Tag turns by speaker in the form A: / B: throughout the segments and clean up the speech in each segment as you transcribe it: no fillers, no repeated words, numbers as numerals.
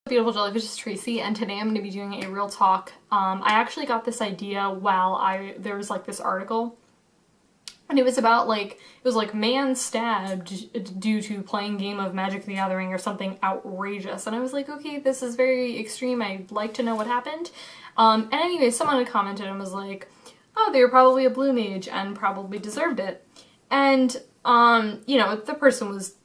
A: Beautiful Jellyfish, is Tracy, and today I'm going to be doing a real talk. I actually got this idea while there was like this article, and it was about like, man stabbed due to playing game of Magic the Gathering or something outrageous, and I was like, okay, this is very extreme, I'd like to know what happened. And anyway, someone had commented and was like, oh, they were probably a blue mage and probably deserved it. And, you know, the person was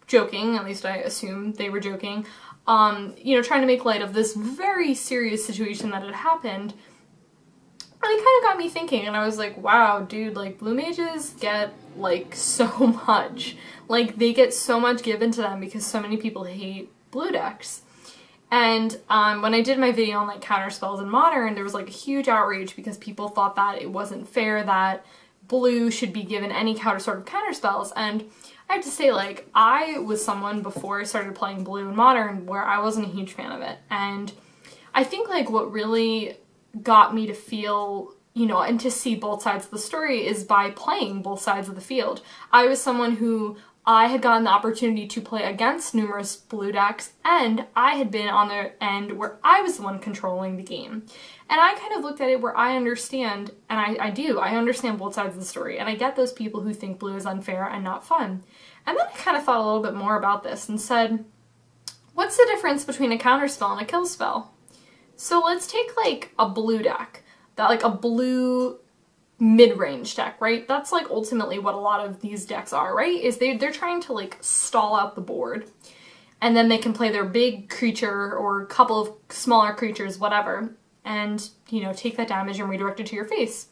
A: joking, at least I assume they were joking, you know, trying to make light of this very serious situation that had happened. And it kind of got me thinking, and I was like, wow, dude, like, blue mages get, like, so much. Like, they get so much given to them because so many people hate blue decks. And when I did my video on, like, counterspells in Modern, there was, like, a huge outrage because people thought that it wasn't fair that blue should be given any sort of counterspells. And I have to say, like, I was someone before I started playing blue in Modern where I wasn't a huge fan of it. And I think, like, what really got me to feel, you know, and to see both sides of the story is by playing both sides of the field. I was someone who I had gotten the opportunity to play against numerous blue decks, and I had been on the end where I was the one controlling the game. And I kind of looked at it where I understand, and I understand both sides of the story, and I get those people who think blue is unfair and not fun. And then I kind of thought a little bit more about this and said, what's the difference between a counterspell and a kill spell? So let's take like a blue deck, like a blue mid-range deck, right? That's like ultimately what a lot of these decks are, right? Is they're trying to like stall out the board, and then they can play their big creature or a couple of smaller creatures, whatever, and, you know, take that damage and redirect it to your face.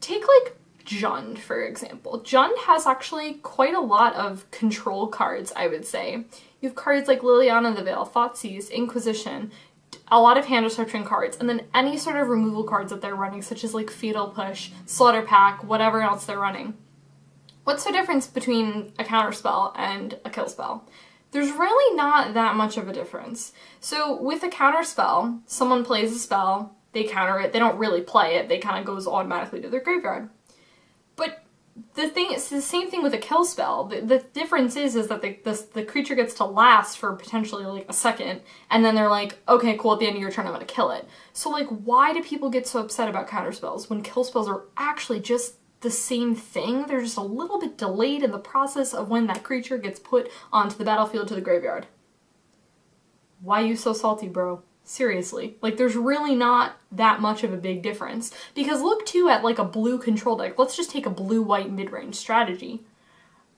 A: Take like Jund, for example. Jund has actually quite a lot of control cards, I would say. You have cards like Liliana the Veil, Thoughtseize, Inquisition, a lot of hand disruption cards, and then any sort of removal cards that they're running, such as like Fatal Push, Slaughter Pack, whatever else they're running. What's the difference between a counterspell and a kill spell? There's really not that much of a difference. So with a counterspell, someone plays a spell, they counter it, they don't really play it, they kind of goes automatically to their graveyard. But it's the same thing with a kill spell. The difference is that the creature gets to last for potentially like a second, and then they're like, okay, cool, at the end of your turn I'm gonna kill it. So like, why do people get so upset about counterspells when kill spells are actually just the same thing? They're just a little bit delayed in the process of when that creature gets put onto the battlefield to the graveyard. Why you so salty, bro? Seriously. Like, there's really not that much of a big difference. Because look, too, at, like, a blue control deck. Let's just take a blue-white mid-range strategy.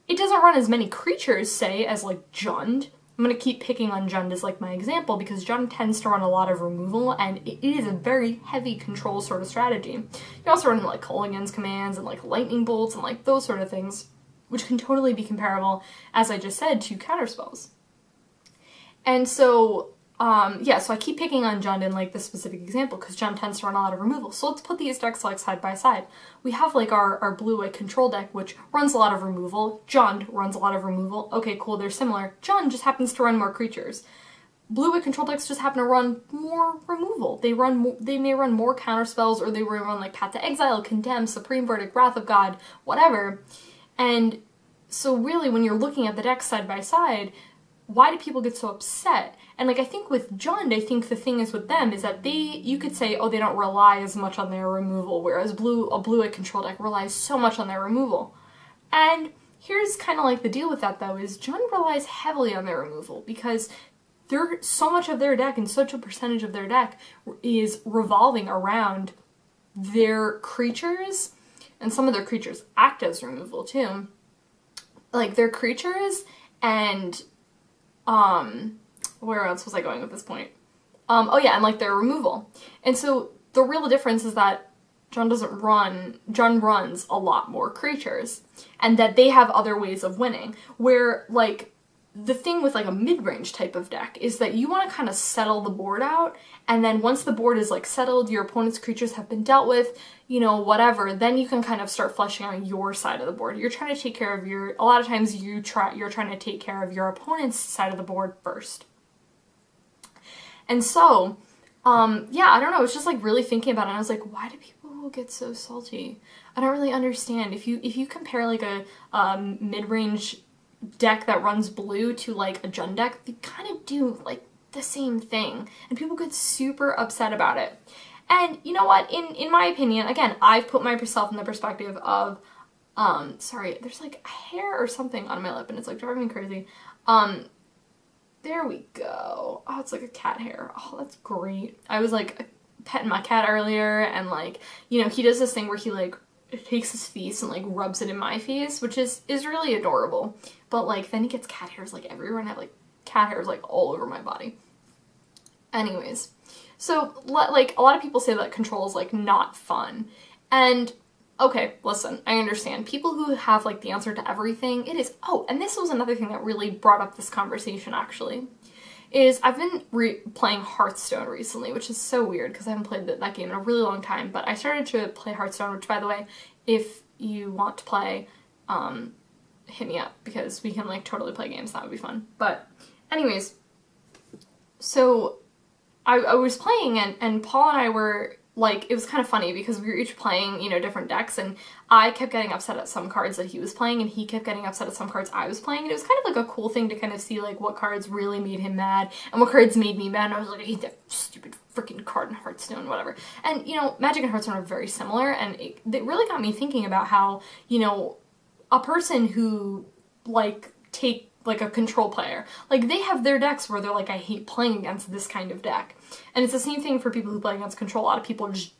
A: It doesn't run as many creatures, say, as, like, Jund. I'm gonna keep picking on Jund as, like, my example, because Jund tends to run a lot of removal, and it is a very heavy control sort of strategy. You also run, like, Culligan's commands and, like, lightning bolts and, like, those sort of things, which can totally be comparable, as I just said, to counterspells. And so, yeah, so I keep picking on Jund in, like, this specific example, because Jund tends to run a lot of removal. So let's put these decks, like, side by side. We have, like, our blue-white control deck, which runs a lot of removal. Jund runs a lot of removal. Okay, cool, they're similar. Jund just happens to run more creatures. Blue-white control decks just happen to run more removal. They may run more counterspells, or they may run, like, Path to Exile, Condemn, Supreme Verdict, Wrath of God, whatever. And so really, when you're looking at the decks side by side, why do people get so upset? And like, I think with Jund, I think the thing is with them is that you could say, oh, they don't rely as much on their removal, whereas a blue-white control deck relies so much on their removal. And here's kind of like the deal with that, though, is Jund relies heavily on their removal because so much of their deck and such a percentage of their deck is revolving around their creatures, and some of their creatures act as removal too. Like their creatures and where else was I going with this point? Oh yeah, and like their removal. And so the real difference is that Jund runs a lot more creatures, and that they have other ways of winning, where like the thing with like a mid-range type of deck is that you want to kind of settle the board out, and then once the board is like settled, your opponent's creatures have been dealt with, you know, whatever, then you can kind of start fleshing out your side of the board. You're trying to take care of a lot of times you're trying to take care of your opponent's side of the board first. And so, yeah, I don't know, I was just like really thinking about it, and I was like, why do people get so salty? I don't really understand. If you compare like a mid-range deck that runs blue to like a Jund deck, they kind of do like the same thing. And people get super upset about it. And you know what? In my opinion, again, I've put myself in the perspective of, sorry, there's like a hair or something on my lip and it's like driving me crazy. There we go. Oh, it's like a cat hair. Oh, that's great. I was like petting my cat earlier and like, you know, he does this thing where he like takes his face and like rubs it in my face, which is really adorable. But like then he gets cat hairs like everywhere and I have like cat hairs like all over my body. Anyways, so like a lot of people say that control is like not fun. And okay, listen, I understand. People who have like the answer to everything, it is, oh, and this was another thing that really brought up this conversation actually, is I've been playing Hearthstone recently, which is so weird because I haven't played that game in a really long time, but I started to play Hearthstone, which by the way, if you want to play, hit me up because we can like totally play games, that would be fun. But anyways, so I was playing and Paul and I were like, it was kind of funny because we were each playing, you know, different decks and I kept getting upset at some cards that he was playing and he kept getting upset at some cards I was playing, and it was kind of like a cool thing to kind of see like what cards really made him mad and what cards made me mad, and I was like, I hate that stupid freaking card in Hearthstone, whatever. And, you know, Magic and Hearthstone are very similar, and it really got me thinking about how, you know, a person who like take like a control player, like they have their decks where they're like, I hate playing against this kind of deck. And it's the same thing for people who play against control. A lot of people just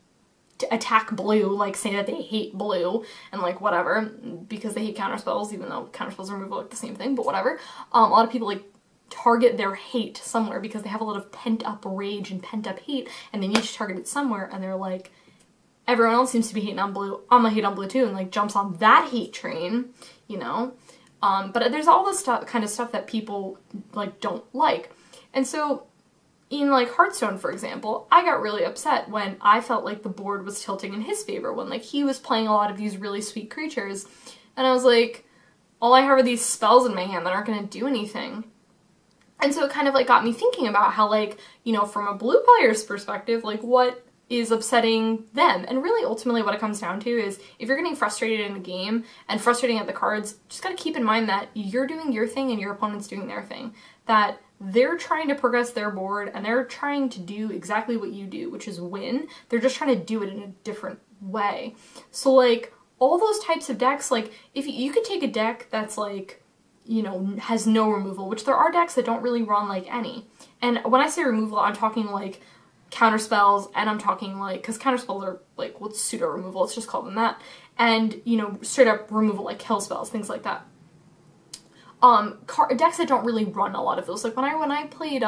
A: attack blue, like say that they hate blue and like whatever, because they hate counterspells, even though counterspells and removal are like the same thing, but whatever. A lot of people like target their hate somewhere because they have a lot of pent up rage and pent up hate and they need to target it somewhere, and they're like, everyone else seems to be hating on blue, I'm gonna hate on blue too, and like jumps on that hate train, you know? But there's all this kind of stuff that people like don't like. And so in like Hearthstone, for example, I got really upset when I felt like the board was tilting in his favor, when like he was playing a lot of these really sweet creatures and I was like, all I have are these spells in my hand that aren't going to do anything. And so it kind of like got me thinking about how, like, you know, from a blue player's perspective, like what is upsetting them. And really ultimately what it comes down to is if you're getting frustrated in a game and frustrating at the cards, just gotta keep in mind that you're doing your thing and your opponent's doing their thing. That they're trying to progress their board and they're trying to do exactly what you do, which is win. They're just trying to do it in a different way. So like all those types of decks, like if you could take a deck that's like, you know, has no removal, which there are decks that don't really run like any. And when I say removal, I'm talking like counterspells, and I'm talking like, because counterspells are like, what's pseudo removal, let's just call them that, and, you know, straight up removal like kill spells, things like that. Decks that don't really run a lot of those, like when I played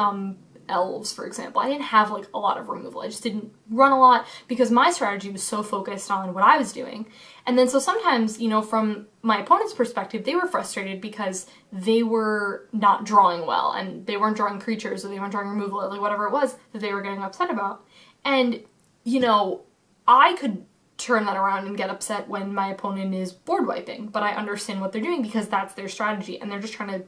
A: elves, for example, I didn't have like a lot of removal, I just didn't run a lot because my strategy was so focused on what I was doing. And then so sometimes, you know, from my opponent's perspective, they were frustrated because they were not drawing well and they weren't drawing creatures or they weren't drawing removal or like whatever it was that they were getting upset about. And, you know, I could turn that around and get upset when my opponent is board wiping, but I understand what they're doing because that's their strategy and they're just trying to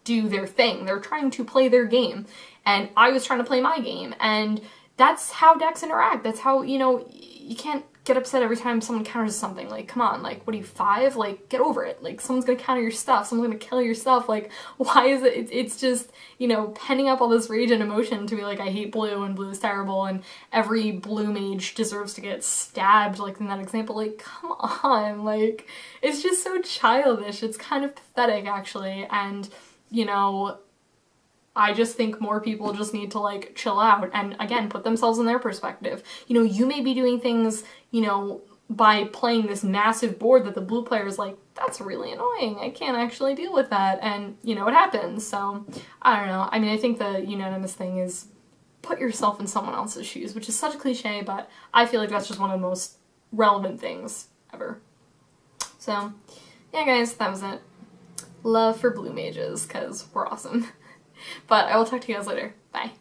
A: do their thing. They're trying to play their game and I was trying to play my game, and that's how decks interact. That's how, you know, you can't get upset every time someone counters something. Like, come on, like, what are you, 5? Like, get over it. Like, someone's gonna counter your stuff, someone's gonna kill your stuff. Like, why is it, it's just, you know, penning up all this rage and emotion to be like, I hate blue and blue is terrible and every blue mage deserves to get stabbed, like in that example. Like, come on, like, it's just so childish. It's kind of pathetic, actually, and, you know, I just think more people just need to like chill out and again put themselves in their perspective. You know, you may be doing things, you know, by playing this massive board that the blue player is like, that's really annoying, I can't actually deal with that, and you know, it happens. So I don't know, I mean, I think the unanimous thing is put yourself in someone else's shoes, which is such a cliche, but I feel like that's just one of the most relevant things ever. So yeah guys, that was it. Love for blue mages, because we're awesome. But I will talk to you guys later. Bye.